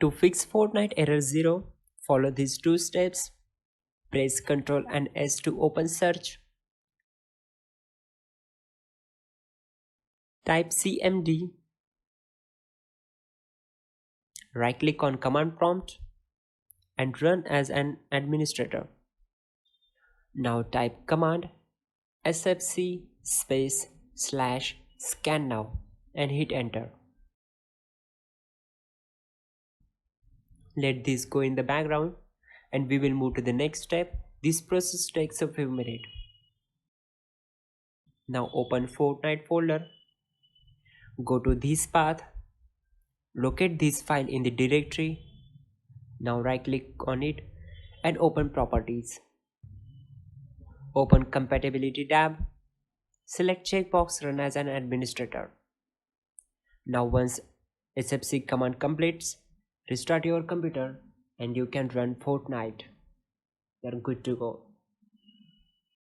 To fix Fortnite error 0, follow these two steps. Press Ctrl and S to open search. Type CMD. Right click on command prompt and run as an administrator. Now type command sfc /scan now and hit enter. Let this go in the background and we will move to the next step. This process takes a few minutes. Now open Fortnite folder. Go to this path. Locate this file in the directory. Now right click on it and open properties. Open compatibility tab. Select checkbox run as an administrator. Now once sfc command completes, restart your computer and you can run Fortnite. You're good to go.